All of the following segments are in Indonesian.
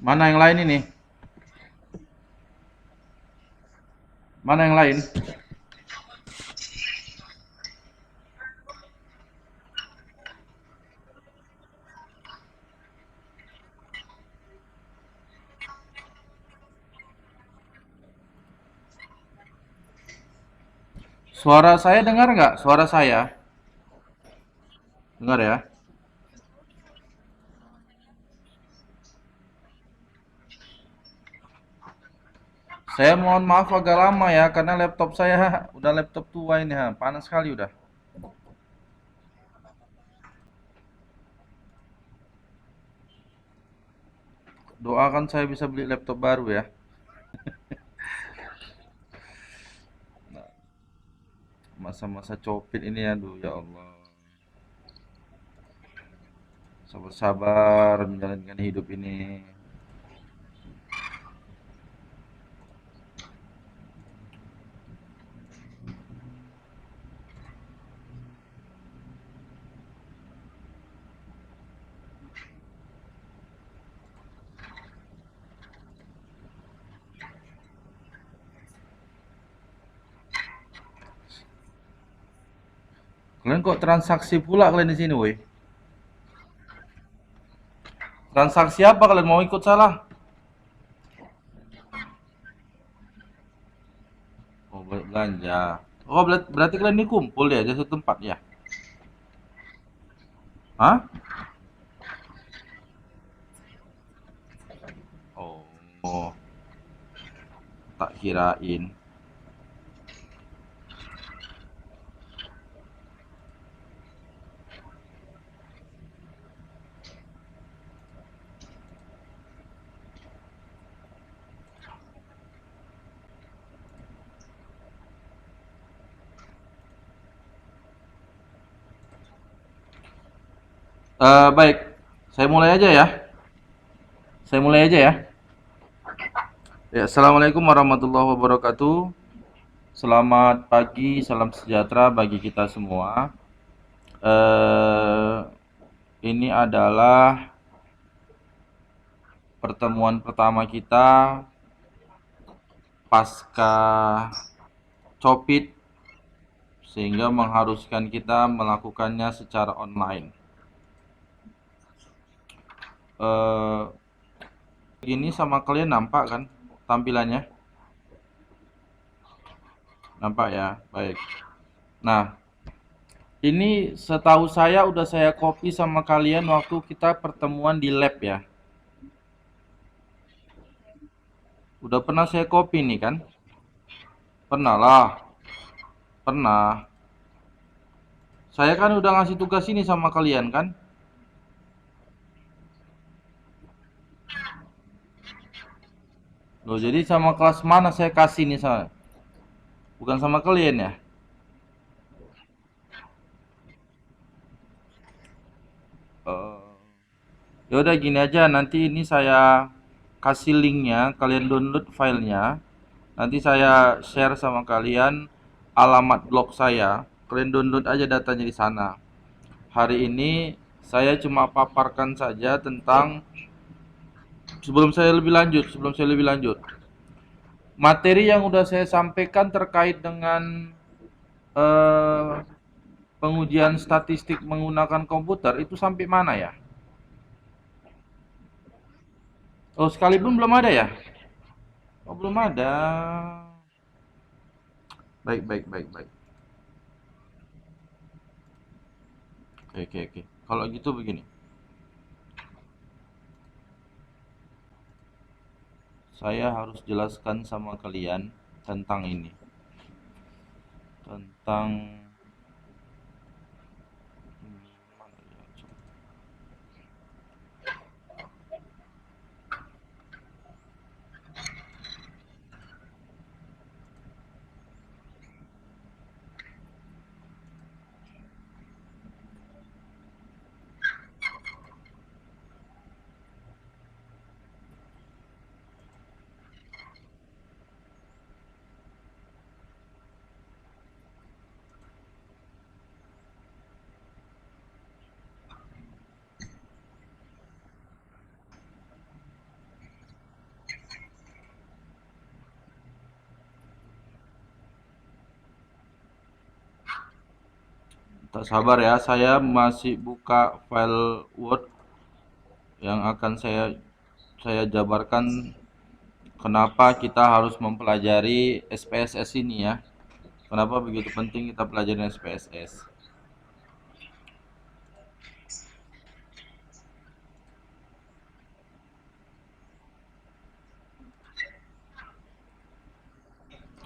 Mana yang lain ini? Mana yang lain? Suara saya dengar nggak? Suara saya dengar ya? Saya mohon maaf agak lama ya karena laptop saya udah laptop tua ini ha, panas sekali udah. Doakan saya bisa beli laptop baru ya. Masa-masa covid ini aduh ya Allah. Sabar-sabar menjalankan hidup ini. Kalian kok transaksi pula kalian di sini, woi? Transaksi apa kalian mau ikut salah? Oh, belanja. Oh, berarti kalian ini kumpul ya di satu tempat ya? Hah? Oh, oh, tak kirain. Baik, saya mulai aja ya. Saya mulai aja ya. Ya, assalamualaikum warahmatullahi wabarakatuh. Selamat pagi, salam sejahtera bagi kita semua. Eh, ini adalah pertemuan pertama kita pasca Covid sehingga mengharuskan kita melakukannya secara online. Eh, Gini sama kalian nampak kan tampilannya? Nampak ya? Baik. Nah, ini setahu saya udah saya copy sama kalian waktu kita pertemuan di lab ya. Udah pernah saya copy nih kan? Pernah lah, pernah. Saya kan udah ngasih tugas ini sama kalian kan? Loh, jadi sama kelas mana saya kasih nih saya? Bukan sama kalian ya? Eh, Ya udah gini aja, nanti ini saya kasih linknya, kalian download filenya. Nanti saya share sama kalian alamat blog saya. Kalian download aja datanya di sana. Hari ini saya cuma paparkan saja tentang sebelum saya lebih lanjut. Materi yang udah saya sampaikan terkait dengan eh, pengujian statistik menggunakan komputer itu sampai mana ya? Oh, sekalipun belum ada ya? Oh, belum ada. Baik, baik, baik, baik. Oke, oke, oke. Kalau gitu begini. Saya harus jelaskan sama kalian tentang ini. Tentang mana ya? Tak sabar ya, saya masih buka file Word yang akan saya jabarkan kenapa kita harus mempelajari SPSS ini ya. Kenapa begitu penting kita pelajari SPSS.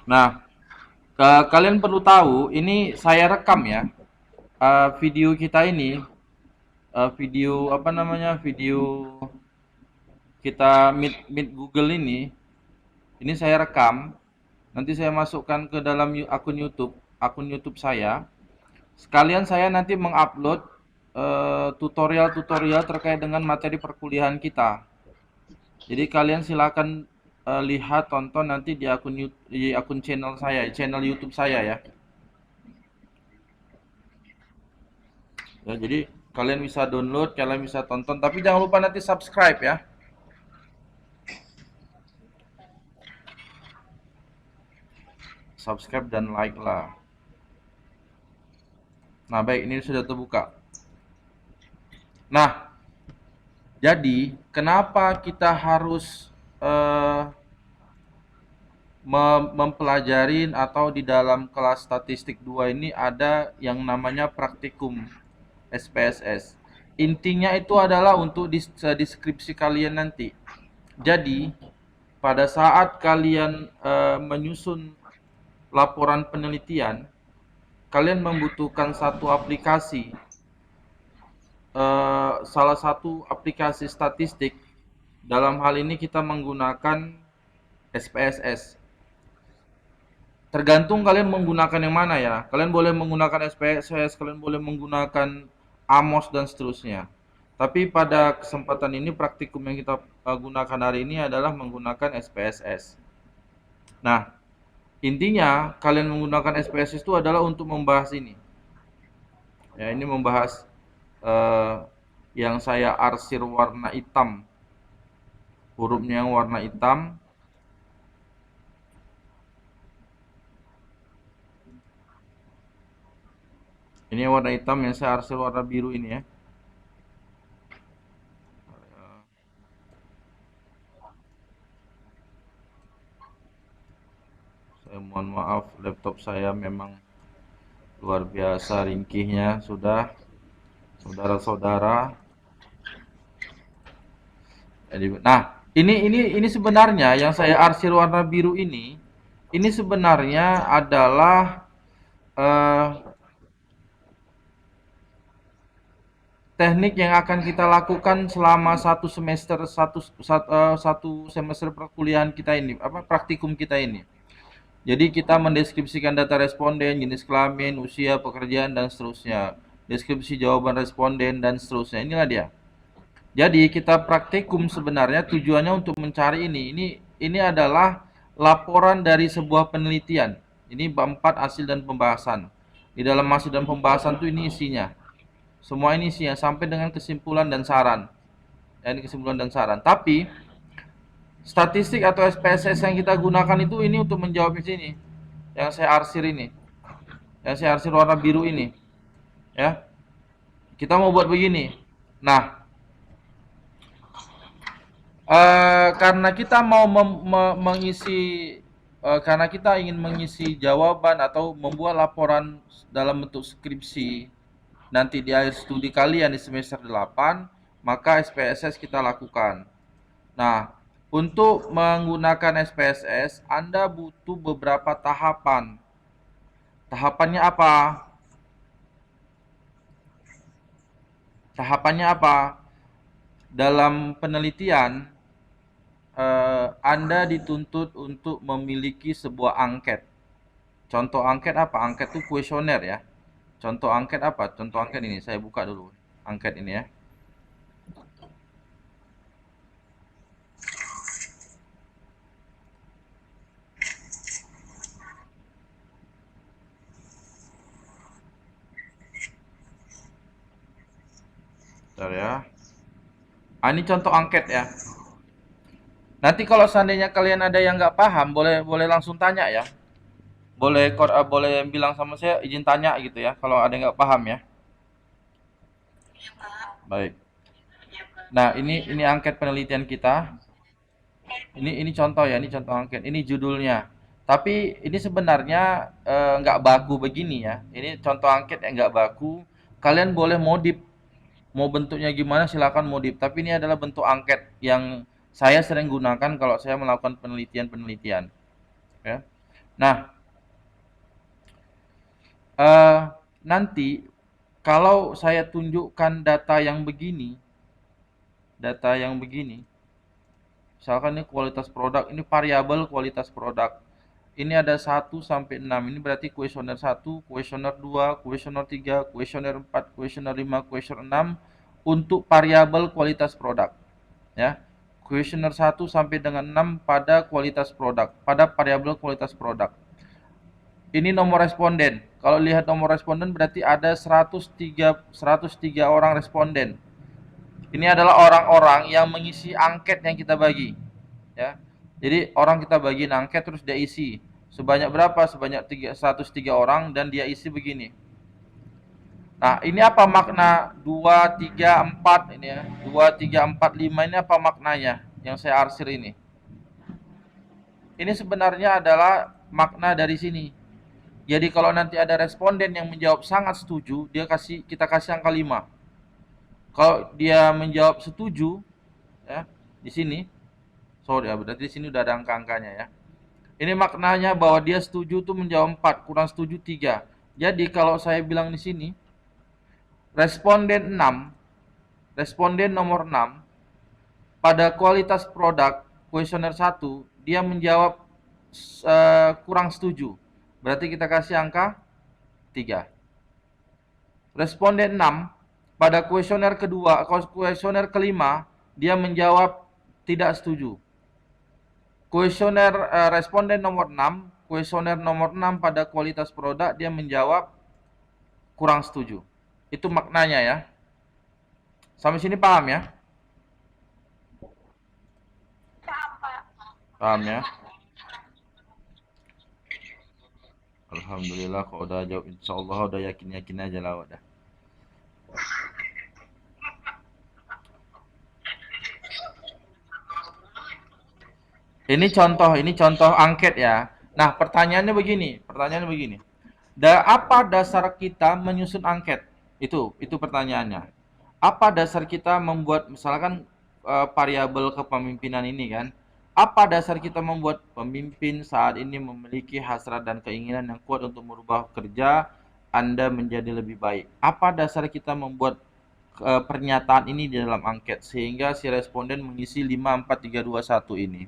Nah, kalian perlu tahu, ini saya rekam ya. Video kita ini, video apa namanya, video kita meet Google ini saya rekam. Nanti saya masukkan ke dalam akun YouTube saya. Sekalian saya nanti mengupload tutorial-tutorial terkait dengan materi perkuliahan kita. Jadi kalian silakan lihat, tonton nanti di akun channel saya, channel YouTube saya ya. Ya, jadi kalian bisa download, kalian bisa tonton, tapi jangan lupa nanti subscribe ya. Subscribe dan like lah. Nah, baik, ini sudah terbuka. Nah, jadi kenapa kita harus mempelajari atau di dalam kelas statistik 2 ini ada yang namanya praktikum SPSS. Intinya itu adalah untuk deskripsi kalian nanti. Jadi, pada saat kalian menyusun laporan penelitian, kalian membutuhkan satu aplikasi, salah satu aplikasi statistik. Dalam hal ini kita menggunakan SPSS. Tergantung kalian menggunakan yang mana ya. Kalian boleh menggunakan SPSS, kalian boleh menggunakan Amos dan seterusnya. Tapi pada kesempatan ini praktikum yang kita gunakan hari ini adalah menggunakan SPSS. Nah, intinya kalian menggunakan SPSS itu adalah untuk membahas ini. Ya, ini membahas yang saya arsir warna hitam. Hurufnya yang warna hitam. Ini warna hitam, yang saya arsir warna biru ini ya. Saya mohon maaf, laptop saya memang luar biasa ringkihnya sudah, saudara-saudara. Nah, ini sebenarnya yang saya arsir warna biru ini sebenarnya adalah teknik yang akan kita lakukan selama satu semester perkuliahan kita ini, praktikum kita ini. Jadi kita mendeskripsikan data responden, jenis kelamin, usia, pekerjaan, dan seterusnya. Deskripsi jawaban responden, dan seterusnya. Inilah dia. Jadi kita praktikum sebenarnya tujuannya untuk mencari ini. Ini adalah laporan dari sebuah penelitian. Ini bab 4 hasil dan pembahasan. Di dalam hasil dan pembahasan itu ini isinya. Semua ini isinya sampai dengan kesimpulan dan saran. Dan kesimpulan dan saran. Tapi statistik atau SPSS yang kita gunakan itu ini untuk menjawab di sini. Yang saya arsir ini. Yang saya arsir warna biru ini. Ya. Kita mau buat begini. Nah, karena kita mau mengisi karena kita ingin mengisi jawaban atau membuat laporan dalam bentuk skripsi nanti di akhir studi kalian di semester 8, maka SPSS kita lakukan. Nah, untuk menggunakan SPSS, Anda butuh beberapa tahapan. Tahapannya apa? Tahapannya apa? Dalam penelitian, Anda dituntut untuk memiliki sebuah angket. Contoh angket apa? Angket itu kuesioner ya. Contoh angket apa? Contoh angket ini, saya buka dulu angket ini ya. Bentar ya. Ini contoh angket ya. Nanti kalau seandainya kalian ada yang nggak paham, boleh langsung tanya ya. Boleh bilang sama saya, izin tanya gitu ya, kalau ada yang nggak paham ya. Baik. Nah, ini angket penelitian kita. Ini contoh ya, ini contoh angket. Ini judulnya. Tapi ini sebenarnya nggak baku begini ya. Ini contoh angket yang nggak baku. Kalian boleh modif. Mau bentuknya gimana silakan modif. Tapi ini adalah bentuk angket yang saya sering gunakan kalau saya melakukan penelitian-penelitian. Ya. Nah, eh, nanti kalau saya tunjukkan data yang begini, misalkan ini kualitas produk, ini variabel kualitas produk. Ini ada 1 sampai 6. Ini berarti kuesioner 1, kuesioner 2, kuesioner 3, kuesioner 4, kuesioner 5, kuesioner 6 untuk variabel kualitas produk, ya. Kuesioner 1 sampai dengan 6 pada kualitas produk, pada variabel kualitas produk. Ini nomor responden. Kalau lihat nomor responden berarti ada 103 orang responden. Ini adalah orang-orang yang mengisi angket yang kita bagi, ya. Jadi orang kita bagi angket terus dia isi. Sebanyak berapa? Sebanyak 103 orang dan dia isi begini. Nah, ini apa makna 2 3 4 ini ya. 2 3 4 5 ini apa maknanya yang saya arsir ini? Ini sebenarnya adalah makna dari sini. Jadi kalau nanti ada responden yang menjawab sangat setuju, kita kasih angka 5. Kalau dia menjawab setuju, ya, di sini, sorry ya, berarti di sini udah ada angka-angkanya ya. Ini maknanya bahwa dia setuju tuh menjawab 4, kurang setuju 3. Jadi kalau saya bilang di sini, responden 6, responden nomor 6 pada kualitas produk kuesioner 1, dia menjawab kurang setuju. Berarti kita kasih angka 3. Responden 6 pada kuesioner kedua, kuesioner kelima, dia menjawab tidak setuju. Kuesioner responden nomor 6, kuesioner nomor 6 pada kualitas produk, dia menjawab kurang setuju. Itu maknanya ya. Sampai sini paham ya? Paham ya? Alhamdulillah kok udah jawab, insyaallah udah yakin-yakin aja lah udah. Ini contoh angket ya. Nah, pertanyaannya begini. Apa dasar kita menyusun angket? Itu pertanyaannya. Apa dasar kita membuat misalkan variabel kepemimpinan ini kan? Apa dasar kita membuat pemimpin saat ini memiliki hasrat dan keinginan yang kuat untuk merubah kerja Anda menjadi lebih baik? Apa dasar kita membuat pernyataan ini di dalam angket sehingga si responden mengisi 5 4 3 2 1 ini?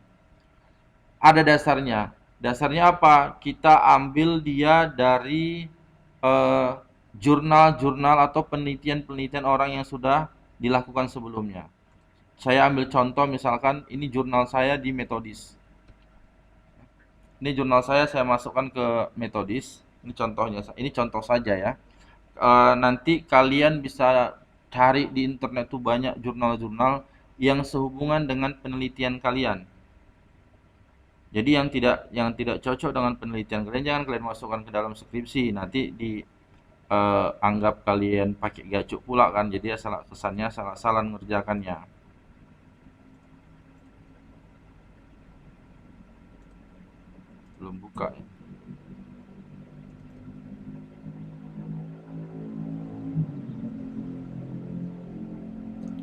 Ada dasarnya. Dasarnya apa? Kita ambil dia dari eh, jurnal-jurnal atau penelitian-penelitian orang yang sudah dilakukan sebelumnya. Saya ambil contoh misalkan ini jurnal saya di Metodis. Ini jurnal saya masukkan ke Metodis. Ini contohnya, ini contoh saja ya. Nanti kalian bisa cari di internet tuh banyak jurnal-jurnal yang sehubungan dengan penelitian kalian. Jadi yang tidak cocok dengan penelitian kalian jangan kalian masukkan ke dalam skripsi. Nanti anggap kalian pakai gacuk pula kan. Jadi ya salah kesannya salah mengerjakannya. Belum buka ya.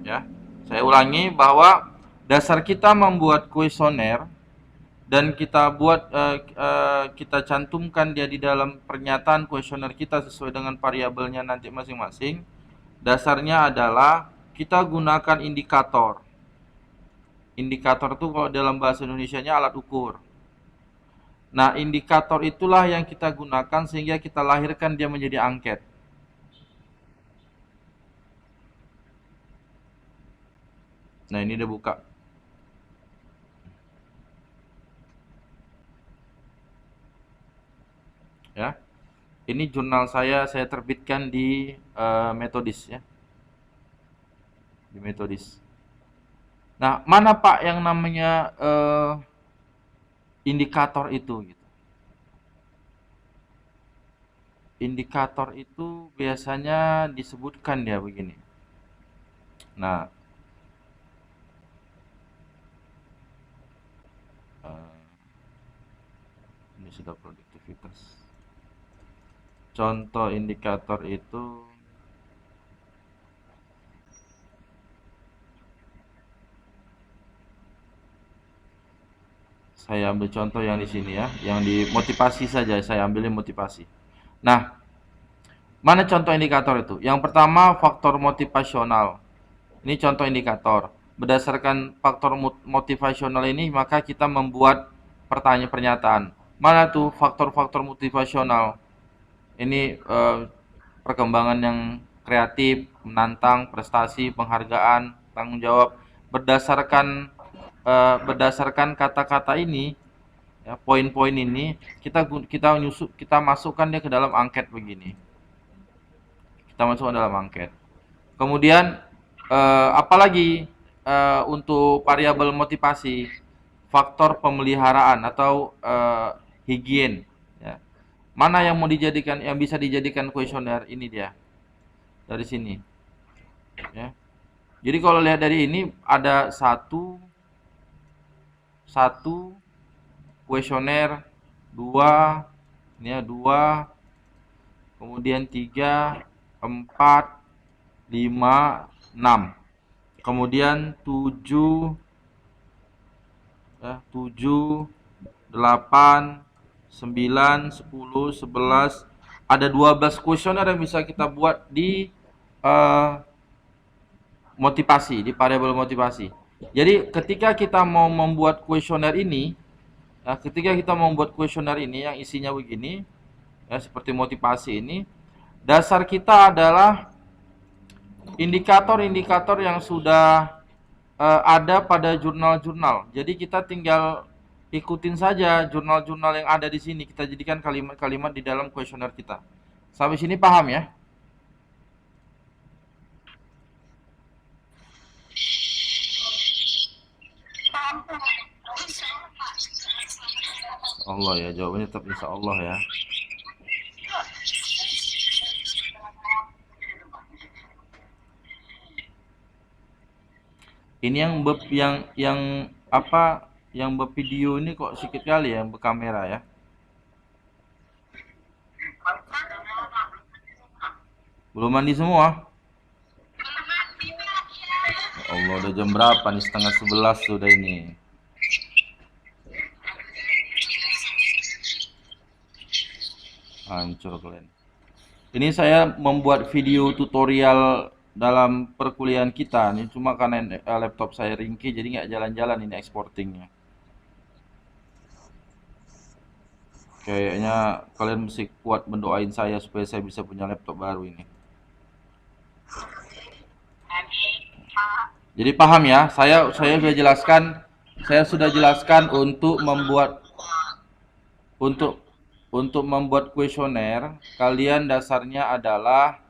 Ya. Saya ulangi bahwa dasar kita membuat kuesioner dan kita cantumkan dia di dalam pernyataan kuesioner kita sesuai dengan variabelnya nanti masing-masing. Dasarnya adalah kita gunakan indikator. Indikator itu kalau dalam bahasa Indonesianya alat ukur. Nah, indikator itulah yang kita gunakan sehingga kita lahirkan dia menjadi angket. Nah, ini udah buka. Ya. Ini jurnal saya terbitkan di Metodis ya. Di Metodis. Nah, mana Pak yang namanya indikator itu gitu. indikator itu biasanya disebutkan ya begini. Nah, ini sudah produktivitas. Contoh indikator itu saya ambil contoh yang di sini ya, yang di motivasi saja, saya ambilin motivasi. Nah, mana contoh indikator itu? Yang pertama faktor motivasional. Ini contoh indikator. Berdasarkan faktor motivasional ini, maka kita membuat pertanyaan pernyataan. Mana tuh faktor-faktor motivasional? Ini perkembangan yang kreatif, menantang, prestasi, penghargaan, tanggung jawab. Berdasarkan kata-kata ini, ya, poin-poin ini kita masukkan dia ke dalam angket begini. Kita masukkan dalam angket. Kemudian apalagi untuk variabel motivasi, faktor pemeliharaan atau higien. Ya. Mana yang yang bisa dijadikan kuesioner? Ini dia dari sini. Ya. Jadi kalau lihat dari ini ada satu kuesioner, dua, ini ya dua, kemudian 3, 4, 5, 6. Kemudian 7, ya, 7, 8, 9, 10, 11. Ada 12 kuesioner yang bisa kita buat di motivasi, di variabel motivasi. Jadi ketika kita mau membuat kuesioner ini, yang isinya begini, ya seperti motivasi ini, dasar kita adalah indikator-indikator yang sudah ada pada jurnal-jurnal. Jadi kita tinggal ikutin saja jurnal-jurnal yang ada di sini, kita jadikan kalimat-kalimat di dalam kuesioner kita. Sampai sini paham ya? Allah ya, jawabannya tetap insya Allah ya. Ini yang bervideo ini kok sedikit kali ya, yang berkamera ya. Belum mandi semua? Ya Allah, udah jam berapa nih? 10:30 sudah ini. Hancur kalian. Ini saya membuat video tutorial dalam perkuliahan kita. Ini cuma karena laptop saya ringkih, jadi nggak jalan-jalan ini exportingnya. Kayaknya kalian mesti kuat mendoain saya supaya saya bisa punya laptop baru ini. Jadi paham ya? Saya sudah jelaskan untuk membuat kuesioner, kalian dasarnya adalah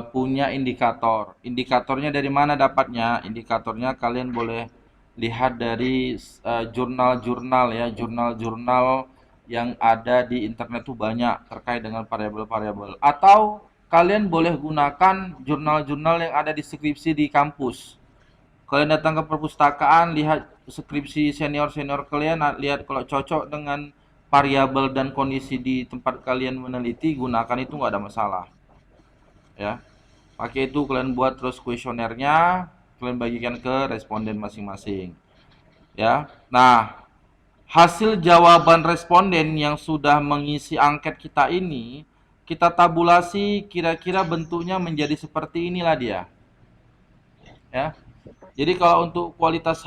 punya indikator. Indikatornya dari mana dapatnya? Indikatornya kalian boleh lihat dari jurnal-jurnal ya, jurnal-jurnal yang ada di internet tuh banyak terkait dengan variabel-variabel. Atau kalian boleh gunakan jurnal-jurnal yang ada di skripsi di kampus. Kalian datang ke perpustakaan, lihat skripsi senior-senior kalian, lihat kalau cocok dengan variabel dan kondisi di tempat kalian meneliti, gunakan itu nggak ada masalah. Ya, pakai itu kalian buat terus kuesionernya, kalian bagikan ke responden masing-masing. Ya, nah hasil jawaban responden yang sudah mengisi angket kita ini, kita tabulasi kira-kira bentuknya menjadi seperti inilah dia. Ya. Jadi kalau untuk kualitas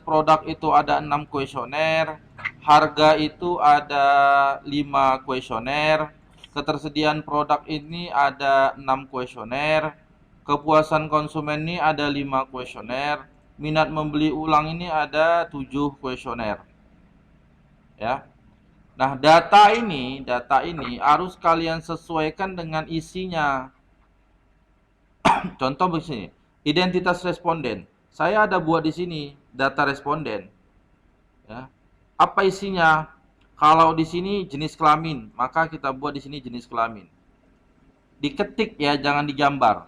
produk itu ada 6 kuesioner, harga itu ada 5 kuesioner, ketersediaan produk ini ada 6 kuesioner, kepuasan konsumen ini ada 5 kuesioner, minat membeli ulang ini ada 7 kuesioner. Ya. Nah, data ini harus kalian sesuaikan dengan isinya. Contoh begini, identitas responden. Saya ada buat di sini data responden. Ya. Apa isinya? Kalau di sini jenis kelamin, maka kita buat di sini jenis kelamin. Diketik ya, jangan digambar.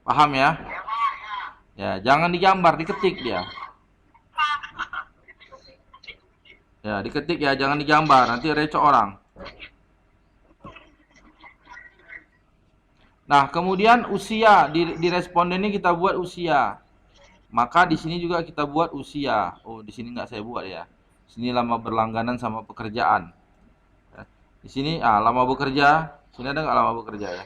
Paham ya? Ya, jangan digambar, diketik dia. Ya, diketik ya, jangan digambar, nanti recok orang. Nah, kemudian usia di responden ini kita buat usia. Maka di sini juga kita buat usia. Oh, di sini nggak saya buat ya. Sini lama berlangganan sama pekerjaan. Ya. Di sini lama bekerja. Sini ada nggak lama bekerja ya?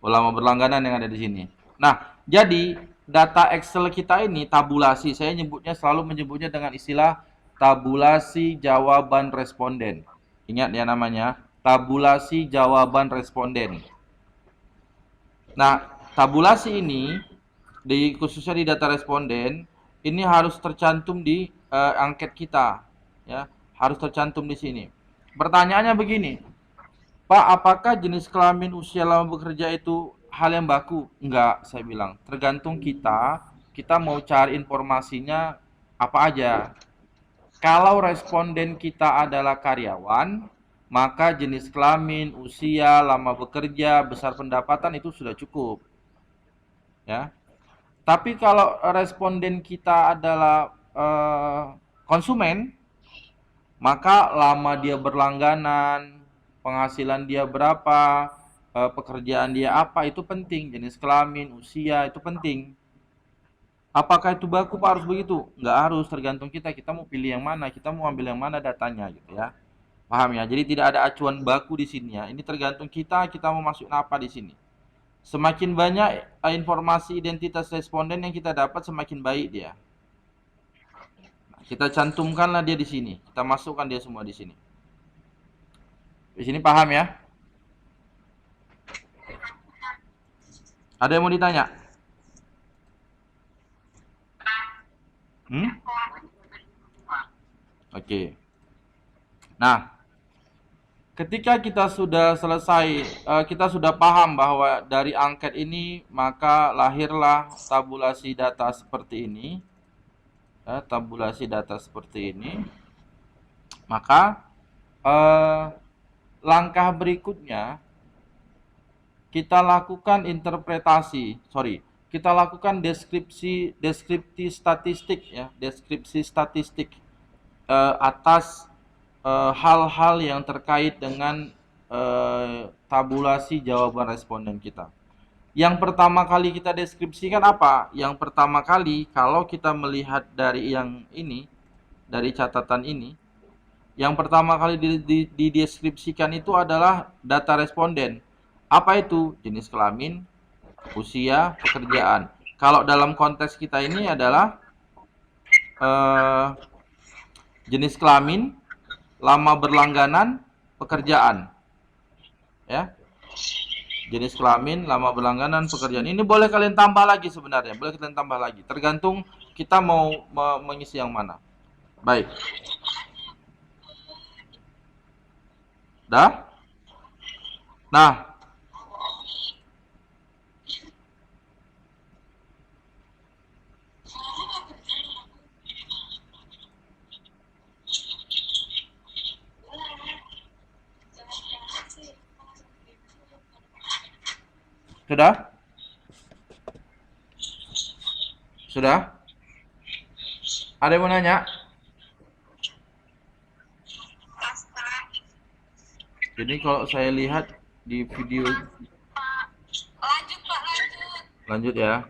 Oh, lama berlangganan yang ada di sini. Nah, jadi data Excel kita ini tabulasi. Saya selalu menyebutnya dengan istilah tabulasi jawaban responden. Ingat ya namanya, tabulasi jawaban responden. Nah, tabulasi ini khususnya di data responden ini harus tercantum di angket kita, ya, harus tercantum di sini. Pertanyaannya begini, Pak, apakah jenis kelamin usia lama bekerja itu hal yang baku? Enggak, saya bilang. Tergantung kita mau cari informasinya apa aja. Kalau responden kita adalah karyawan, maka jenis kelamin, usia, lama bekerja, besar pendapatan itu sudah cukup. Ya. Tapi kalau responden kita adalah konsumen, maka lama dia berlangganan, penghasilan dia berapa, pekerjaan dia apa, itu penting. Jenis kelamin, usia, itu penting. Apakah itu baku Pak harus begitu? Nggak harus, tergantung kita. Kita mau pilih yang mana, kita mau ambil yang mana datanya gitu ya. Paham ya? Jadi tidak ada acuan baku di sini ya. Ini tergantung kita mau masuk apa di sini. Semakin banyak informasi identitas responden yang kita dapat, semakin baik dia. Nah, kita cantumkanlah dia di sini. Kita masukkan dia semua di sini. Di sini paham ya? Ada yang mau ditanya? Oke. Nah, ketika kita sudah selesai, kita sudah paham bahwa dari angket ini maka lahirlah tabulasi data seperti ini. Tabulasi data seperti ini. Maka langkah berikutnya kita lakukan kita lakukan deskripsi statistik ya, deskripsi statistik atas hal-hal yang terkait dengan tabulasi jawaban responden kita. Yang pertama kali kita deskripsikan apa? Yang pertama kali kalau kita melihat dari yang ini, dari catatan ini, yang pertama kali dideskripsikan itu adalah data responden. Apa itu? Jenis kelamin, usia, pekerjaan. Kalau dalam konteks kita ini adalah jenis kelamin, lama berlangganan, pekerjaan. Ya. Jenis kelamin, lama berlangganan, pekerjaan. Ini boleh kalian tambah lagi sebenarnya, boleh kalian tambah lagi. Tergantung kita mau mengisi yang mana. Baik. Dah? Nah, sudah? Sudah? Ada yang mau nanya? Jadi kalau saya lihat di video, lanjut Pak, lanjut. Lanjut ya.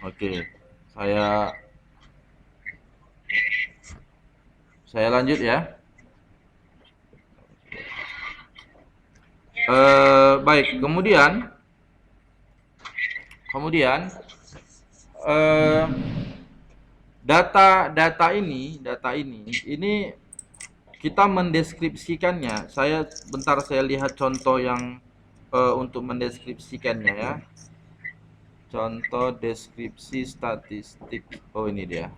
Oke. Saya lanjut ya. Baik, kemudian data ini kita mendeskripsikannya. Saya lihat contoh yang untuk mendeskripsikannya ya. Contoh deskripsi statistik. Oh, ini dia.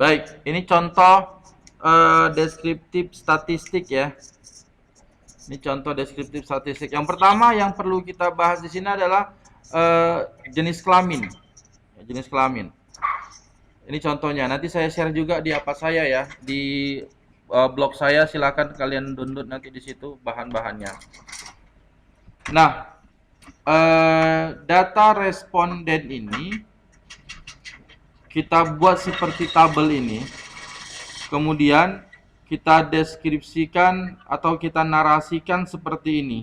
Baik, ini contoh deskriptif statistik ya. Ini contoh deskriptif statistik. Yang pertama yang perlu kita bahas di sini adalah jenis kelamin. Jenis kelamin. Ini contohnya. Nanti saya share juga di apa saya ya, di blog saya. Silakan kalian download nanti di situ bahan-bahannya. Nah, data responden ini kita buat seperti tabel ini. Kemudian kita deskripsikan atau kita narasikan seperti ini.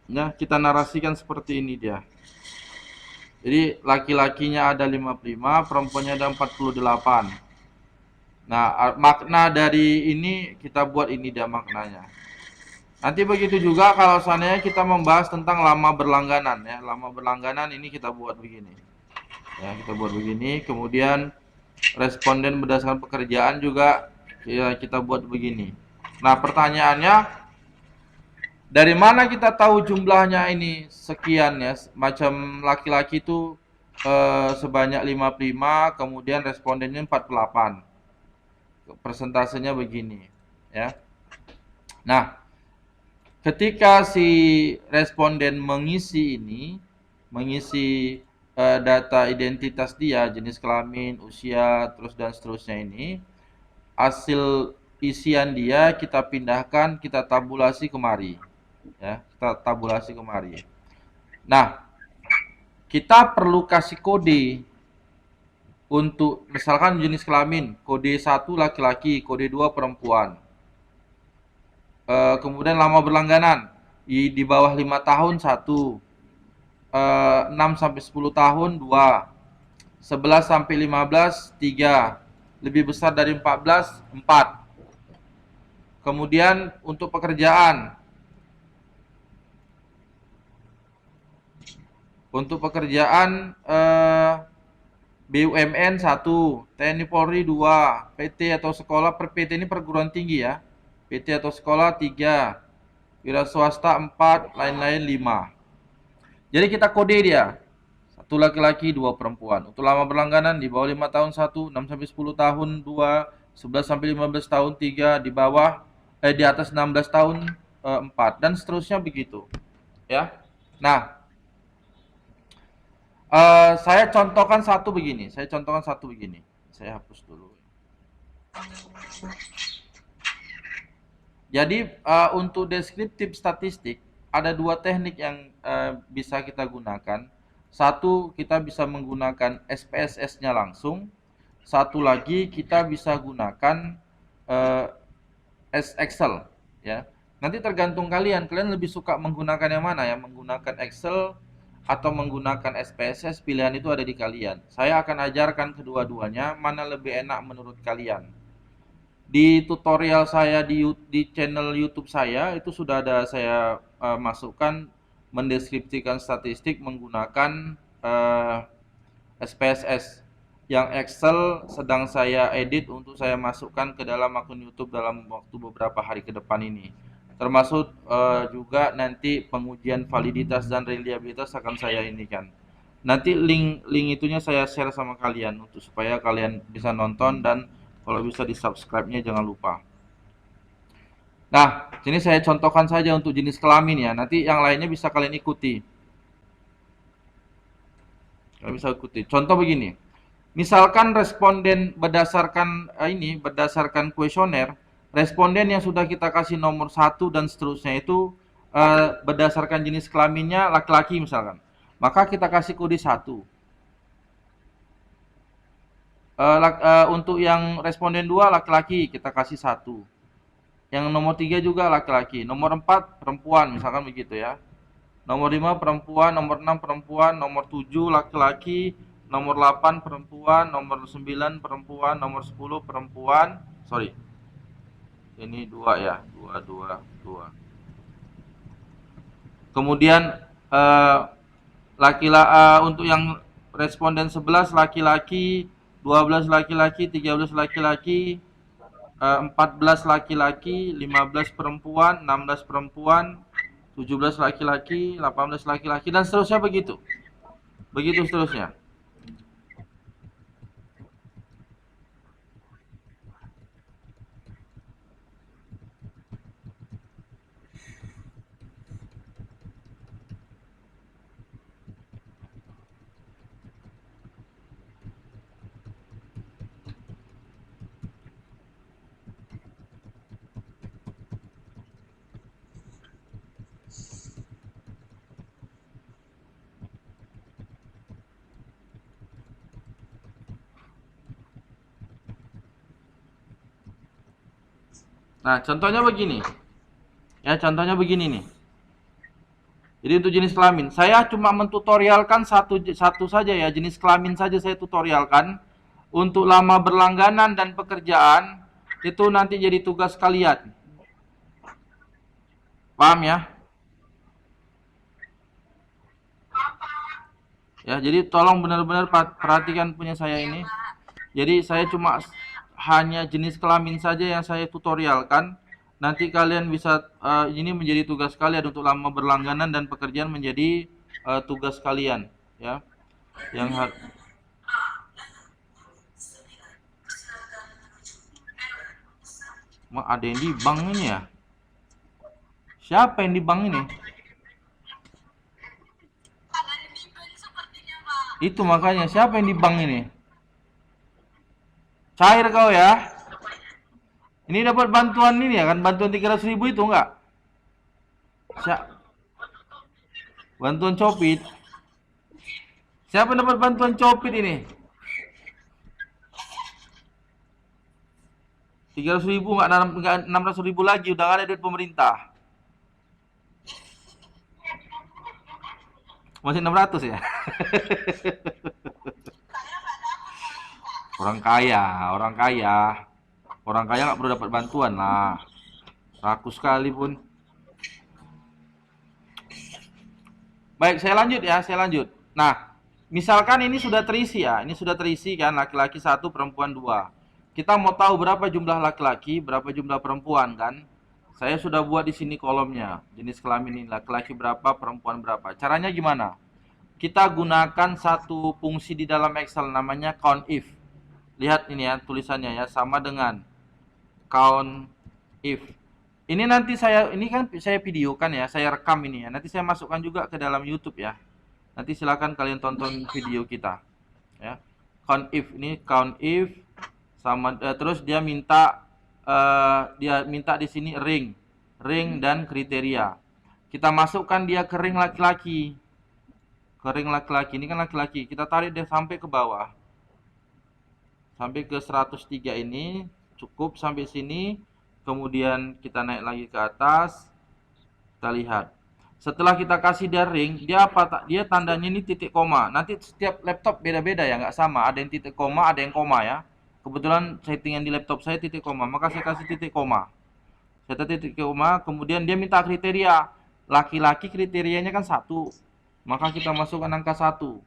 Ya, kita narasikan seperti ini dia. Jadi laki-lakinya ada 55, perempuannya ada 48. Nah, makna dari ini kita buat ini dia maknanya. Nanti begitu juga kalau seandainya kita membahas tentang lama berlangganan ya. Lama berlangganan ini kita buat begini. Ya, kita buat begini, kemudian responden berdasarkan pekerjaan juga ya, kita buat begini. Nah, pertanyaannya dari mana kita tahu jumlahnya ini sekian ya? Macam laki-laki itu sebanyak 55, kemudian respondennya 48. Persentasenya begini ya. Nah, ketika si responden mengisi ini, mengisi data identitas dia, jenis kelamin, usia, terus dan seterusnya ini, hasil isian dia kita pindahkan, kita tabulasi kemari. Ya, kita tabulasi kemari. Nah, kita perlu kasih kode untuk misalkan jenis kelamin, kode 1 laki-laki, kode 2 perempuan. Kemudian lama berlangganan di bawah 5 tahun 1, 6 sampai 10 tahun 2, 11 sampai 15 3, lebih besar dari 14 4. Kemudian untuk pekerjaan, BUMN 1, TNI Polri 2, PT atau sekolah, per PT ini perguruan tinggi ya, PT atau sekolah 3, wira swasta 4, lain-lain 5. Jadi kita kode dia. 1 laki-laki, 2 perempuan. Untuk lama berlangganan di bawah 5 tahun 1, 6 sampai 10 tahun 2, 11 sampai 15 tahun 3, di bawah di atas 16 tahun 4 dan seterusnya begitu. Ya. Nah, saya contohkan satu begini. Saya hapus dulu. Jadi untuk deskriptif statistik ada 2 teknik yang bisa kita gunakan. Satu, kita bisa menggunakan SPSS-nya langsung. Satu lagi kita bisa gunakan Excel ya. Nanti tergantung kalian lebih suka menggunakan yang mana ya, menggunakan Excel atau menggunakan SPSS, pilihan itu ada di kalian. Saya akan ajarkan kedua-duanya, mana lebih enak menurut kalian. Di tutorial saya di channel YouTube saya itu sudah ada saya masukkan mendeskripsikan statistik menggunakan SPSS. Yang Excel sedang saya edit untuk saya masukkan ke dalam akun YouTube dalam waktu beberapa hari ke depan ini. Termasuk juga nanti pengujian validitas dan reliabilitas akan saya inikan. Nanti link itunya saya share sama kalian untuk supaya kalian bisa nonton dan kalau bisa di subscribe-nya jangan lupa. Nah, sini saya contohkan saja untuk jenis kelamin ya. Nanti yang lainnya bisa kalian ikuti. Kalian bisa ikuti. Contoh begini. Misalkan responden berdasarkan kuesioner, responden yang sudah kita kasih nomor 1 dan seterusnya itu berdasarkan jenis kelaminnya laki-laki misalkan. Maka kita kasih kode 1. Untuk yang responden 2 laki-laki kita kasih 1. Yang nomor 3 juga laki-laki. Nomor 4 perempuan misalkan begitu ya. Nomor 5 perempuan, nomor 6 perempuan, nomor 7 laki-laki, nomor 8 perempuan, nomor 9 perempuan, nomor 10 perempuan. Sorry. Ini 2 ya. 2. Kemudian untuk yang responden 11 laki-laki, 12 laki-laki, 13 laki-laki, 14 laki-laki, 15 perempuan, 16 perempuan, 17 laki-laki, 18 laki-laki dan seterusnya begitu. Begitu seterusnya. Nah, contohnya begini. Ya, contohnya begini nih. Jadi untuk jenis kelamin, saya cuma mentutorialkan satu saja ya, jenis kelamin saja saya tutorialkan. Untuk lama berlangganan dan pekerjaan itu nanti jadi tugas kalian. Paham ya? Ya, jadi tolong benar-benar perhatikan punya saya ini. Jadi saya cuma hanya jenis kelamin saja yang saya tutorialkan. Nanti kalian bisa ini menjadi tugas kalian untuk lama berlangganan dan pekerjaan menjadi tugas kalian, ya. Yang ada yang di bank ini ya? Siapa yang di bank ini? Ada di bank sepertinya, Pak. Itu makanya siapa yang di bank ini? Cair kau ya? Ini dapat bantuan ini ya kan? Bantuan 300.000 itu enggak? Bantuan copit. Siapa dapat bantuan copit ini? 300.000 enggak 600.000 lagi, udah ada duit pemerintah. Masih 600 ya? Orang kaya, orang kaya. Orang kaya nggak perlu dapat bantuan lah. Rakus sekali pun. Baik, saya lanjut ya, saya lanjut. Nah, misalkan ini sudah terisi ya, ini sudah terisi kan, laki-laki 1, perempuan 2. Kita mau tahu berapa jumlah laki-laki, berapa jumlah perempuan kan? Saya sudah buat di sini kolomnya, jenis kelamin ini, laki-laki berapa, perempuan berapa. Caranya gimana? Kita gunakan satu fungsi di dalam Excel namanya count if. Lihat ini ya, tulisannya ya, sama dengan count if. Ini nanti ini kan saya videokan ya, saya rekam ini ya. Nanti saya masukkan juga ke dalam YouTube ya. Nanti silakan kalian tonton video kita. Ya. Count if sama terus dia minta di sini ring dan kriteria. Kita masukkan dia ke ring laki-laki. Ke ring laki-laki, ini kan laki-laki. Kita tarik dia sampai ke bawah. Sampai ke 103 ini, cukup sampai sini. Kemudian kita naik lagi ke atas. Kita lihat. Setelah kita kasih dia ring, dia tandanya ini titik koma. Nanti setiap laptop beda-beda ya, nggak sama. Ada yang titik koma, ada yang koma ya. Kebetulan settingan di laptop saya titik koma, maka saya kasih titik koma. Saya titik koma, kemudian dia minta kriteria. Laki-laki kriterianya kan 1. Maka kita masukkan angka 1.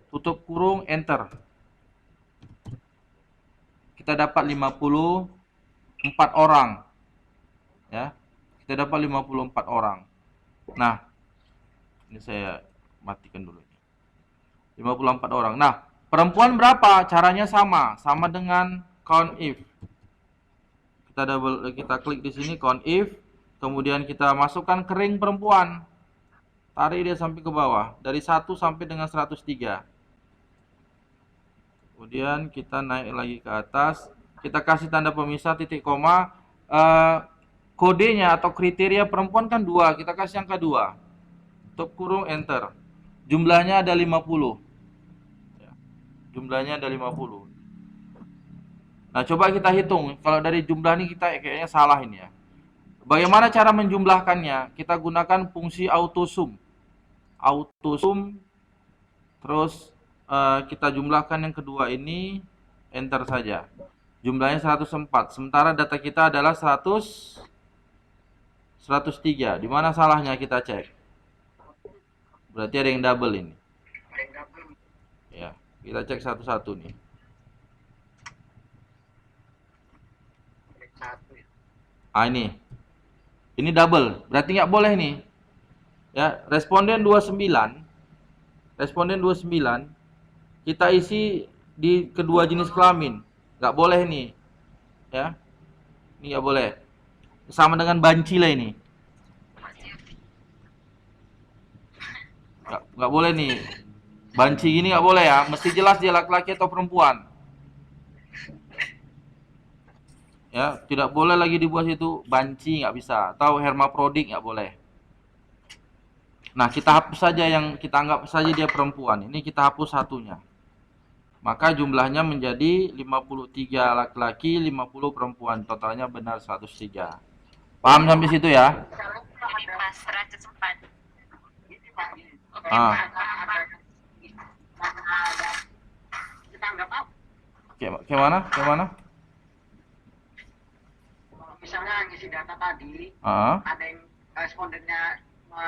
Tutup kurung, enter. Kita dapat 54 orang. Ya. Kita dapat 54 orang. Nah, ini saya matikan dulu. 54 orang. Nah, perempuan berapa? Caranya sama dengan count if. Kita klik di sini count if, kemudian kita masukkan ke ring perempuan. Tarik dia sampai ke bawah, dari 1 sampai dengan 103. Kemudian kita naik lagi ke atas, kita kasih tanda pemisah titik koma. Kodenya atau kriteria perempuan kan 2, kita kasih angka 2. Tutup kurung, enter. Jumlahnya ada 50. Jumlahnya ada 50. Nah, coba kita hitung. Kalau dari jumlah ini kita kayaknya salah ini ya. Bagaimana cara menjumlahkannya? Kita gunakan fungsi autosum. Autosum. Terus kita jumlahkan yang kedua ini, enter saja. Jumlahnya 104. Sementara data kita adalah 103. Di mana salahnya kita cek? Berarti ada yang double ini. Ya, kita cek satu-satu nih. Ini double. Berarti nggak boleh nih. Ya, responden 29. Responden 29. Kita isi di kedua jenis kelamin. Nggak boleh nih. Ya. Ini nggak boleh. Sama dengan banci lah ini. Nggak boleh nih. Banci gini nggak boleh ya. Mesti jelas dia laki-laki atau perempuan. Ya, tidak boleh lagi dibuat situ banci, nggak bisa. Atau hermafrodit nggak boleh. Nah, kita hapus saja yang kita anggap saja dia perempuan. Ini kita hapus satunya. Maka jumlahnya menjadi 53 laki-laki, 50 perempuan. Totalnya benar 103. Paham sampai situ ya? Ini pas 104. Oke, Ah. Pak. Paham. Kita anggap apa? Gimana? Kalau misalnya ngisi data tadi, Ah. ada yang respondennya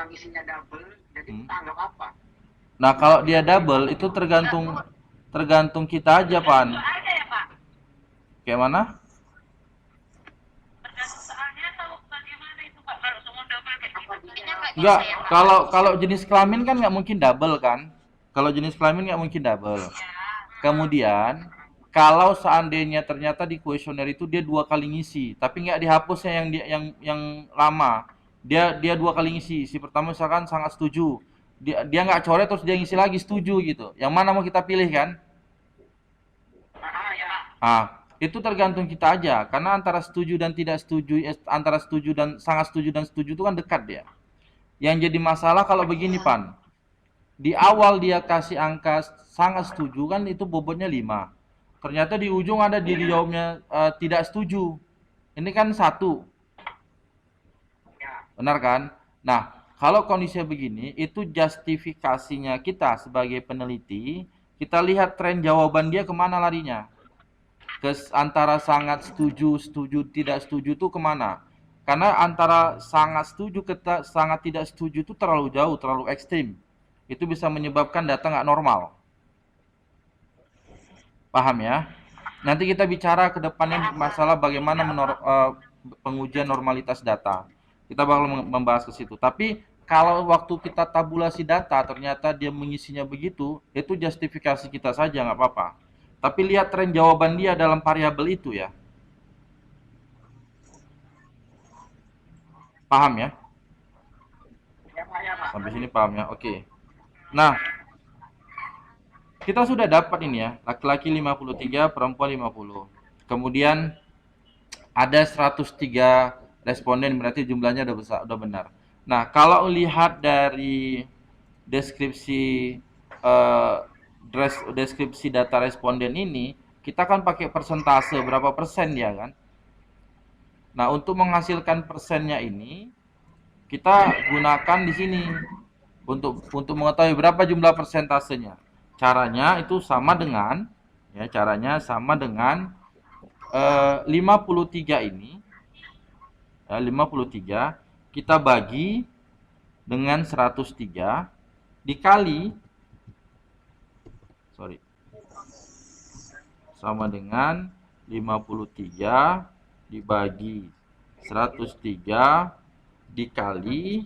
ngisinya double, jadi kita anggap apa? Nah, kalau dia double itu tergantung kita aja, Pan. Ada ya, Pak? Kayak mana? Tergantung soalnya atau bagaimana itu, Pak? Kalau semua double kayak gitu. Enggak, kalau jenis kelamin kan nggak mungkin double kan? Kalau jenis kelamin nggak mungkin double. Kemudian, kalau seandainya ternyata di kuesioner itu dia 2 kali ngisi, tapi nggak dihapusnya yang lama. Dia 2 kali ngisi. Si pertama misalkan sangat setuju. Dia nggak coret terus dia ngisi lagi setuju gitu. Yang mana mau kita pilih kan? Itu tergantung kita aja. Karena antara setuju dan tidak setuju, antara setuju dan sangat setuju dan setuju itu kan dekat dia. Yang jadi masalah kalau begini, Pan. Di awal dia kasih angka sangat setuju kan itu bobotnya 5. Ternyata di ujung ada di jawabnya tidak setuju. Ini kan 1. Benar kan? Nah, kalau kondisinya begini, itu justifikasinya kita sebagai peneliti, kita lihat tren jawaban dia kemana larinya. Antara sangat setuju, tidak setuju itu kemana? Karena antara sangat setuju ke sangat tidak setuju itu terlalu jauh, terlalu ekstrim. Itu bisa menyebabkan data nggak normal. Paham ya? Nanti kita bicara ke depannya masalah bagaimana pengujian normalitas data. Kita bakal membahas ke situ. Tapi kalau waktu kita tabulasi data ternyata dia mengisinya begitu, itu justifikasi kita saja nggak apa-apa. Tapi lihat tren jawaban dia dalam variabel itu ya. Paham ya? Sampai sini paham ya? Oke. Nah, kita sudah dapat ini ya, laki-laki 53, perempuan 50. Kemudian ada 103 responden, berarti jumlahnya udah benar. Nah, kalau lihat dari deskripsi deskripsi data responden ini, kita kan pakai persentase berapa persen ya kan? Nah, untuk menghasilkan persennya ini, kita gunakan di sini untuk mengetahui berapa jumlah persentasenya. Caranya itu sama dengan 53 ini. 53 kita bagi dengan 103 dikali sama dengan 53 dibagi 103 dikali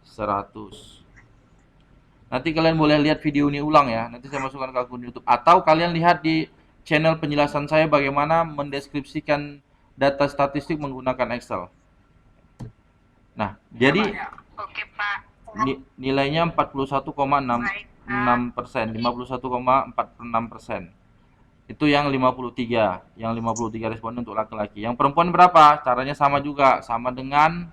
100. Nanti kalian boleh lihat video ini ulang ya. Nanti saya masukkan ke akun YouTube. Atau kalian lihat di channel penjelasan saya bagaimana mendeskripsikan data statistik menggunakan Excel. Nah, jadi Oke, Pak. Nilainya 41,66%, 51,46%. Itu yang 53, responden untuk laki-laki. Yang perempuan berapa? Caranya sama juga, sama dengan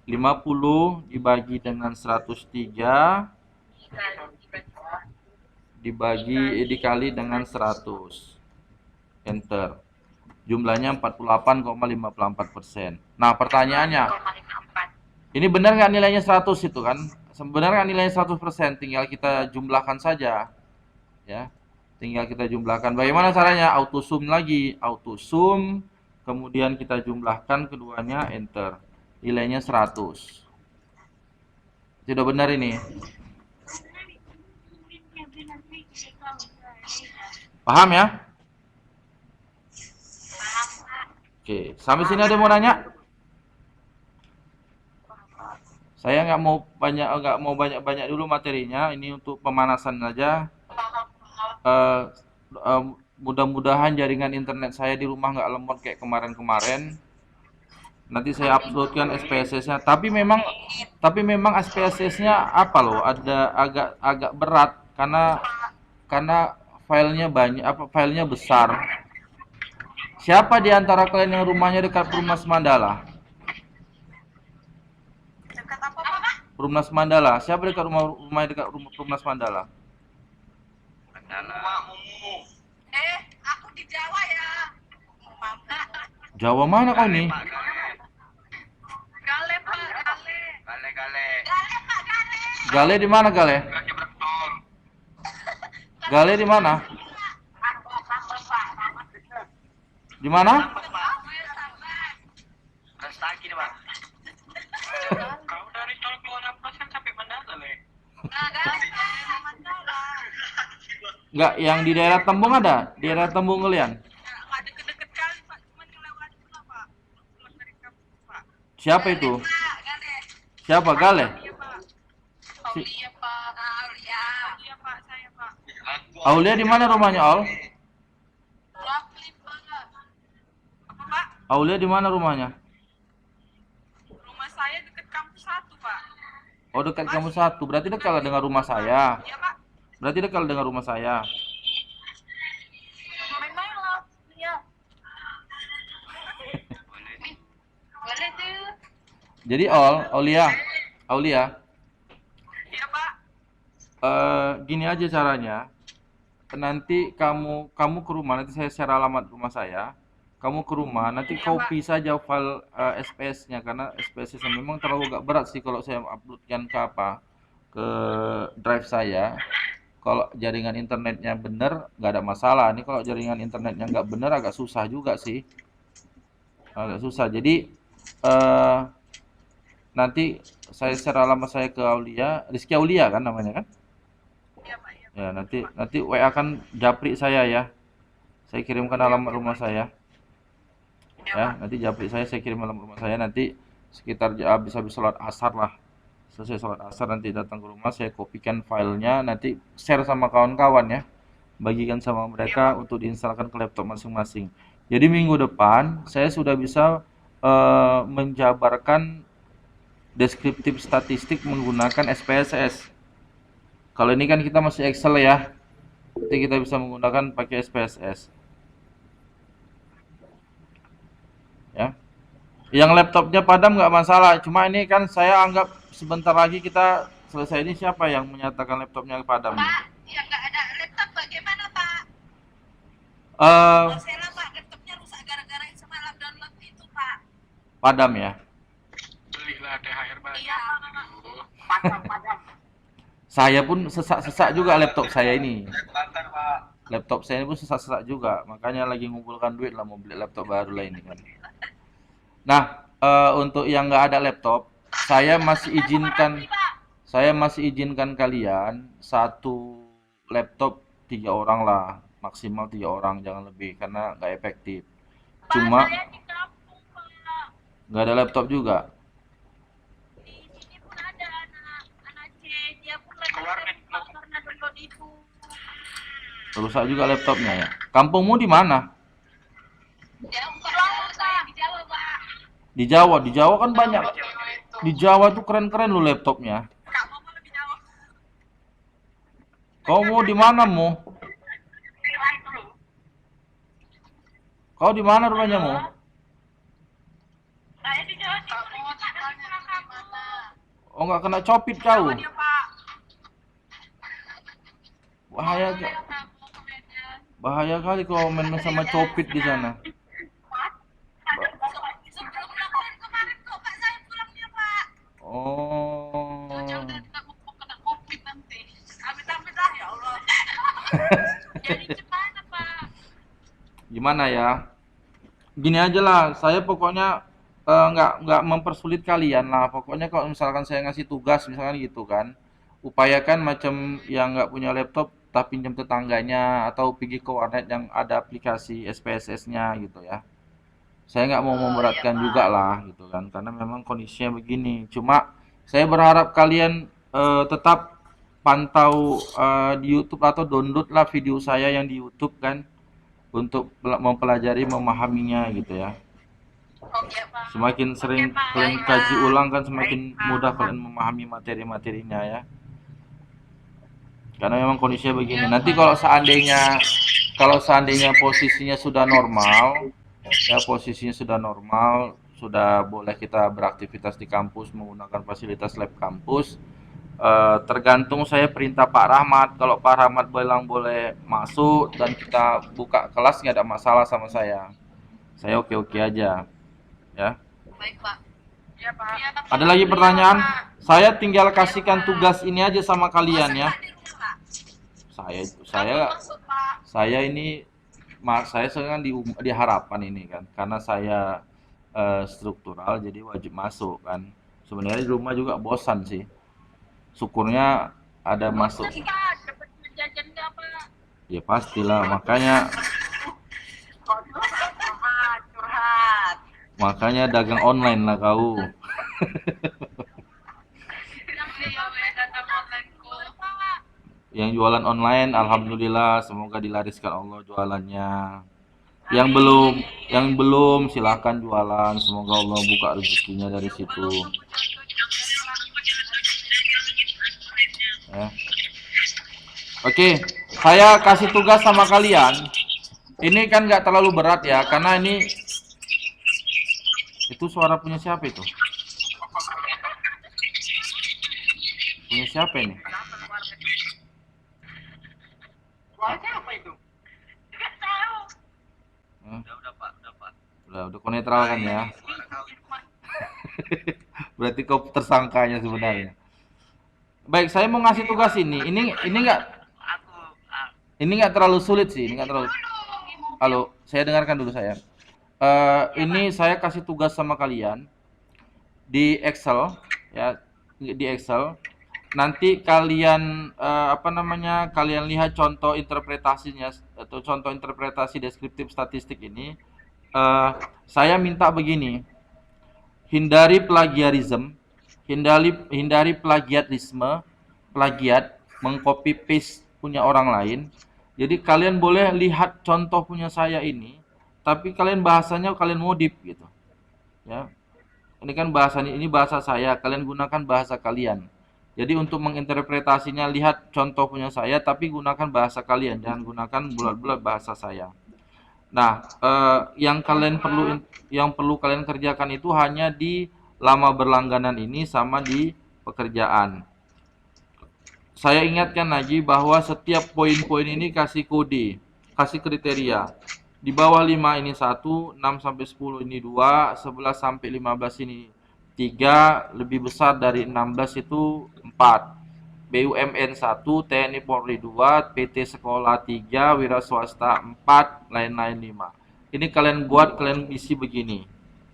50 dibagi dengan 103 dikali dengan 100. Enter. Jumlahnya 48,54%. Nah, pertanyaannya, ini benar nggak nilainya 100 itu kan? Sebenarnya nilainya 100%, tinggal kita jumlahkan saja. Ya. Tinggal kita jumlahkan. Bagaimana caranya? Auto sum lagi, auto sum, kemudian kita jumlahkan keduanya, enter. Nilainya 100. Sudah benar ini. Paham ya? Oke, sampai sini ada yang mau nanya? Saya nggak mau banyak dulu materinya. Ini untuk pemanasan saja. Mudah-mudahan jaringan internet saya di rumah nggak lemot kayak kemarin-kemarin. Nanti saya uploadkan SPSS-nya. Tapi memang SPSS-nya apa loh? Ada agak berat karena filenya banyak, filenya besar. Siapa di antara kalian yang rumahnya dekat Perumnas Mandala? Dekat apa, Pak? Perumnas Mandala. Siapa dekat rumahnya dekat Perumnas Mandala? Rumahmu Jawa mana kau nih? Pak, Gale, Pak, gale. Gale, gale. Gale, Pak, gale. Gale di mana Gale? Kaki betul. Gale di mana? Di mana? Restaki nih, Pak. Kau dari tol keluar apa kan sampai mana Gale? Nah, gale, Pak, Mandala. Enggak, yang di daerah Tembung ada? Di daerah Tembung kalian? Nggak deket-deket kali, Pak. Cuma lewat lah, Pak. Pulang dari kampus, Pak. Siapa itu? Pak, gale. Siapa Gale? Iya, Pak. Aulia, Pak. Aulia. Aulia, Pak. Saya, Pak. Aulia di mana rumahnya, Aul? Rapli, Pak. Apa, Pak? Aulia di mana rumahnya? Rumah saya deket kampus 1, Pak. Oh, dekat kampus 1. Berarti dekat lah dengan rumah saya. Iya, Pak. Berarti dekat dengan rumah saya. Main-main lah. Iya. Boleh tuh. Jadi Aulia, Iya, Pak. gini aja caranya. Nanti kamu ke rumah, nanti saya share alamat rumah saya. Kamu ke rumah, nanti copy saja file SPS-nya karena SPS-nya memang terlalu agak berat sih kalau saya uploadkan ke ke drive saya. Kalau jaringan internetnya bener nggak ada masalah. Ini kalau jaringan internetnya nggak bener agak susah juga sih, agak susah. Jadi nanti saya share alamat saya ke Aulia, Rizky Aulia kan namanya kan? Iya, Pak. Iya. Ya nanti WA kan japri saya ya. Saya kirimkan alamat rumah saya. Ya, nanti japri saya kirim alamat rumah saya nanti sekitar habis sholat asar lah. Selesai sholat asar nanti datang ke rumah, saya kopikan filenya, nanti share sama kawan-kawan ya. Bagikan sama mereka untuk diinstalkan ke laptop masing-masing. Jadi minggu depan saya sudah bisa menjabarkan deskriptif statistik menggunakan SPSS. Kalau ini kan kita masih Excel ya. Nanti kita bisa menggunakan pakai SPSS. Ya. Yang laptopnya padam nggak masalah. Cuma ini kan saya anggap sebentar lagi kita selesai ini siapa yang menyatakan laptopnya padam? Pak, yang nggak ada laptop bagaimana, Pak? Eh, Saya Pak, laptopnya rusak gara-gara yang semalam download itu, Pak. padam ya. Belilah THR banyak. Iya, Padam. Saya pun sesak-sesak juga laptop saya ini. Bakar, Pak. Laptop saya ini pun sesak-sesak juga. Makanya lagi ngumpulkan duit lah mau beli laptop baru lah ini kan. Nah, untuk yang nggak ada laptop, saya masih izinkan kalian satu laptop 3 orang lah, maksimal 3 orang, jangan lebih karena nggak efektif. Cuma saya di kampung, Pak. nggak ada laptop juga. Di sini pun ada anak C, dia pun lagi Keluar, sering, Pak, karena download itu. Rusak juga laptopnya ya. Kampungmu di mana? Jauh, Pak. Saya di Jawa, Pak. Di Jawa. Di Jawa kan banyak. Di Jawa tuh keren-keren lo laptopnya. Kak mau lebih jauh. Kau mau di mana mu? Kau di mana rumahnya mu? Saya di Jawa Timur, ini Pak, dari pulang kampung. Oh nggak kena copit kau? Dia, Pak. Bahaya, bahaya kali kalau main sama copit di sana. Sebelum laporan kemarin kok, Pak, saya pulangnya, Pak. Oh. Jauh dari takut mau kena COVID nanti. Amit-amit lah, ya Allah. Jadi gimana, Pak? Gimana ya? Gini aja lah, saya pokoknya nggak mempersulit kalian lah. Pokoknya kalau misalkan saya ngasih tugas misalkan gitu kan, upayakan macam yang nggak punya laptop tapi pinjam tetangganya atau pergi ke warnet yang ada aplikasi SPSS-nya gitu ya. Saya nggak mau memberatkan juga lah gitu kan, karena memang kondisinya begini. Cuma saya berharap kalian tetap pantau di YouTube atau download lah video saya yang di YouTube kan untuk mempelajari memahaminya gitu ya. Oke, Pak. Semakin sering Pak. kalian kaji ulang kan semakin mudah kalian memahami materi-materinya ya. Karena memang kondisinya begini. Nanti kalau seandainya posisinya sudah normal, ya posisinya sudah normal, sudah boleh kita beraktivitas di kampus menggunakan fasilitas lab kampus. Tergantung saya perintah Pak Rahmat. Kalau Pak Rahmat bilang boleh masuk dan kita buka kelas nggak ada masalah sama saya. Saya oke-oke aja. Ya. Baik, Pak. Iya, Pak. Iya, Pak. Ada lagi pertanyaan? Pak. Saya tinggal kasihkan tugas ini aja sama kalian Bosan ya. nggak di rumah, Pak? Saya Kapan masuk, Pak? saya ini saya sekarang di harapan ini kan, karena saya struktural jadi wajib masuk kan. Sebenarnya di rumah juga bosan sih. Syukurnya ada masuk. Bosan, Pak. Dapat jajan nggak, Pak? Ya pastilah, makanya Curhat. makanya dagang online lah kau. Dagang onlineku. Pak. Yang jualan online, alhamdulillah, semoga dilariskan Allah jualannya. Yang belum silahkan jualan, semoga Allah buka rezekinya dari situ. Ya. Oke, saya kasih tugas sama kalian. Ini kan nggak terlalu berat ya, karena ini itu suara punya siapa itu? Punya siapa ini? Suaranya apa itu? Nggak tahu. Udah, Pak. Udah kau netral kan ya? Berarti kau tersangkanya sebenarnya. Baik, saya mau ngasih tugas ini. Ini nggak terlalu sulit sih. Ini nggak terlalu. Halo, saya dengarkan dulu saya. Ini saya kasih tugas sama kalian di Excel ya, di Excel. Nanti kalian kalian lihat contoh interpretasinya atau contoh interpretasi deskriptif statistik ini. Saya minta begini. Hindari plagiarisme, hindari plagiat, mengcopy paste punya orang lain. Jadi kalian boleh lihat contoh punya saya ini, tapi kalian bahasanya kalian modif gitu. Ya. Ini kan ini bahasa saya, kalian gunakan bahasa kalian. Jadi untuk menginterpretasinya lihat contoh punya saya, tapi gunakan bahasa kalian, jangan gunakan bulat-bulat bahasa saya. Nah, yang perlu kalian kerjakan itu hanya di lama berlangganan ini sama di pekerjaan. Saya ingatkan lagi bahwa setiap poin-poin ini kasih kode, kasih kriteria. Di bawah 5 ini 1, 6 sampai 10 ini 2, 11 sampai 15 ini 3, lebih besar dari 16 itu 4. BUMN 1, TNI Polri 2, PT Sekolah 3, Wira Swasta 4, lain-lain 5. Ini kalian isi begini.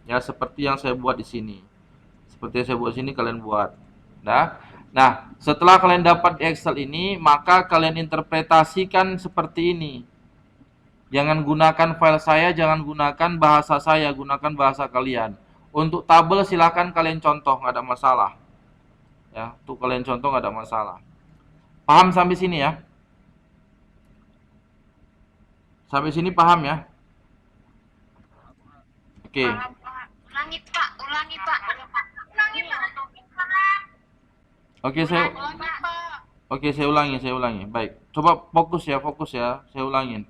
Ya, seperti yang saya buat di sini. Seperti yang saya buat di sini kalian buat. Nah, setelah kalian dapat di Excel ini, maka kalian interpretasikan seperti ini. Jangan gunakan file saya, jangan gunakan bahasa saya, gunakan bahasa kalian. Untuk tabel silakan kalian contoh, nggak ada masalah. Ya, untuk kalian contoh nggak ada masalah. Paham sampai sini ya? Sampai sini paham ya? Oke. Ulangi, Pak. Ulangi, Pak. Oke, saya ulangi. Baik. Coba fokus ya. Saya ulangin.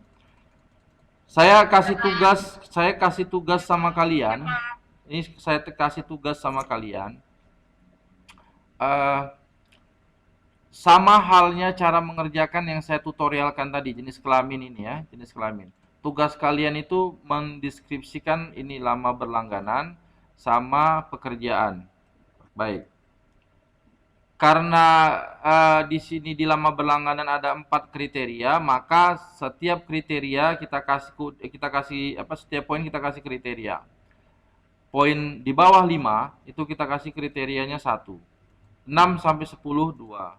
Saya kasih tugas sama kalian. Ini saya kasih tugas sama kalian. Sama halnya cara mengerjakan yang saya tutorialkan tadi, jenis kelamin ini ya, jenis kelamin. Tugas kalian itu mendeskripsikan ini lama berlangganan sama pekerjaan. Baik. Karena di sini di lama berlangganan ada 4 kriteria, maka setiap kriteria setiap poin kita kasih kriteria. Poin di bawah 5 itu kita kasih kriterianya 1. 6 sampai 10 2.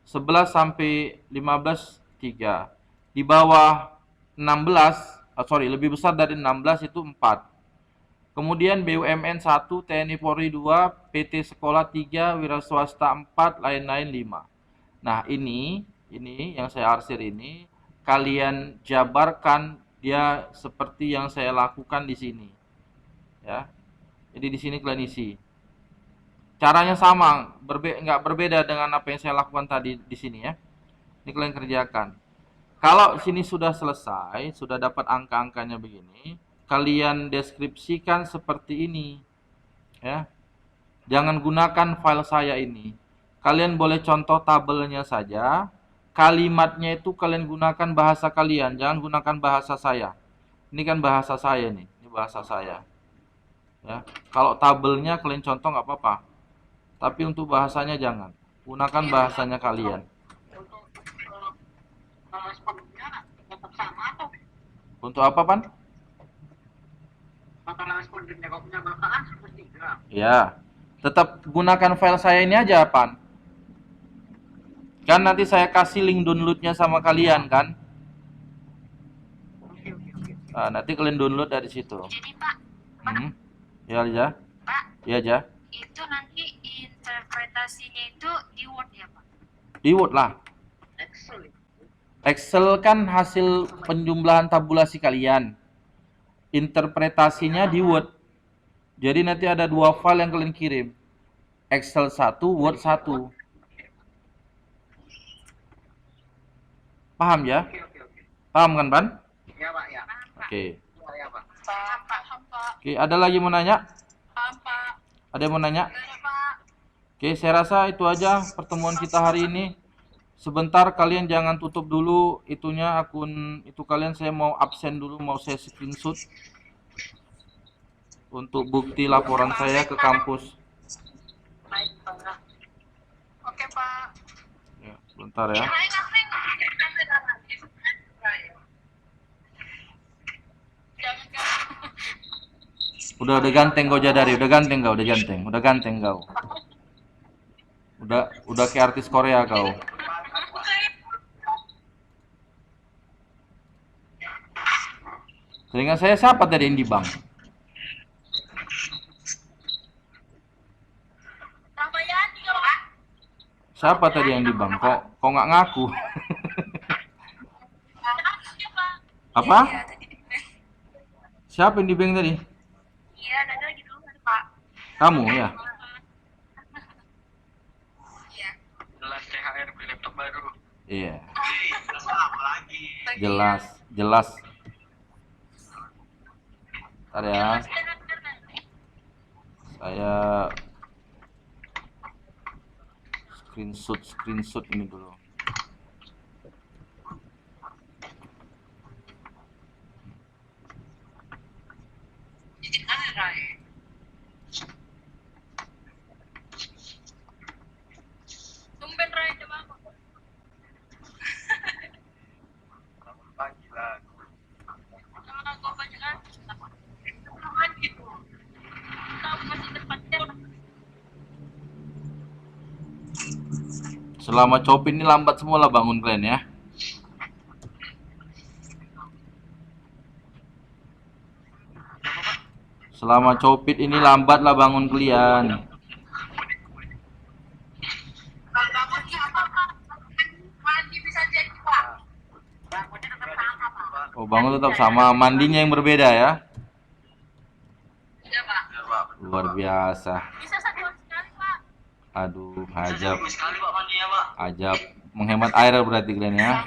11 sampai 15 3. Di bawah 16, lebih besar dari 16 itu 4. Kemudian BUMN 1, TNI Polri 2, PT Sekolah 3, Wira Swasta 4, lain-lain 5. Nah, ini yang saya arsir ini kalian jabarkan dia seperti yang saya lakukan di sini. Ya. Jadi di sini kalian isi. Caranya sama, nggak berbeda dengan apa yang saya lakukan tadi di sini ya. Ini kalian kerjakan. Kalau sini sudah selesai, sudah dapat angka-angkanya begini, kalian deskripsikan seperti ini. Ya. Jangan gunakan file saya ini. Kalian boleh contoh tabelnya saja. Kalimatnya itu kalian gunakan bahasa kalian, jangan gunakan bahasa saya. Ini kan bahasa saya nih. Ini bahasa saya. Ya, kalau tabelnya kalian contoh nggak apa-apa, tapi untuk bahasanya jangan. Gunakan bahasanya kalian. Untuk sepatunya tetap sama atau Untuk apa, Pan? masalah respondennya kau punya bapaan mesti enggak. Ya, tetap gunakan file saya ini aja, Pan. Kan nanti saya kasih link downloadnya sama kalian kan. Oke, oke, oke. Nah, nanti kalian download dari situ. Jadi Pak, Ya, aja. Pak, Ya, aja. itu nanti interpretasinya itu di Word ya Pak? Di Word lah. Excel. Excel kan hasil penjumlahan tabulasi kalian. Interpretasinya di Word. Jadi nanti ada 2 file yang kalian kirim. Excel 1, Word 1. Paham ya? Oke, oke, oke. Paham kan, Ban? Ya, Pak, ya. Oke. Ya, Pak. Paham Pak. Oke, ada lagi mau nanya? Paham Pak. Ada yang mau nanya? Ada Pak. Oke, saya rasa itu aja pertemuan kita hari ini. Sebentar kalian jangan tutup dulu itunya akun itu kalian, saya mau absen dulu, mau saya screenshot untuk bukti laporan saya ke kampus. Baik Pak. Oke Pak. Ya, bentar ya. Udah ganteng kau Jadari, udah ganteng kau, Udah kayak artis Korea kau. Seingat saya siapa tadi yang di bank? Ramayani Pak. Siapa tadi yang di bank? Kok nggak ngaku? Apa? Siapa yang di bank tadi? Iya, ada lagi dulu Pak. Kamu ya? Iya. Jelas THR beli laptop baru. Iya. Apa lagi? Jelas. Ntar ya. Saya screenshot ini dulu. Tumben Rai coba. Pagi lah. Jangan kau bacakan. Kan gitu. Tahu masih depannya. Selama Copin ini lambat semua lah bangun kalian ya. Selama Copit ini lambat lah bangun kalian. Kalau bangunnya apa Pak? Mandi bisa jadi Pak. Bangunnya tetap sama Pak. Oh, bangun tetap sama, mandinya yang berbeda ya. Iya Pak. Luar biasa. Bisa satu sekali Pak. Aduh, ajab. Sekali Pak mandi ya, Pak. Ajab. Menghemat air berarti kalian ya.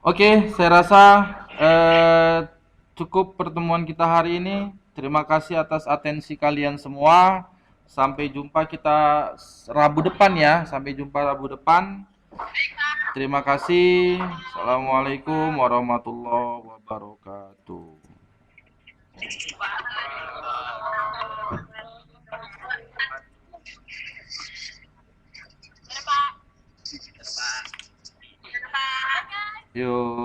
Oke, saya rasa cukup pertemuan kita hari ini. Terima kasih atas atensi kalian semua. Sampai jumpa kita Rabu depan ya. Sampai jumpa Rabu depan. Terima kasih. Assalamualaikum warahmatullahi wabarakatuh. Pak. Yuk.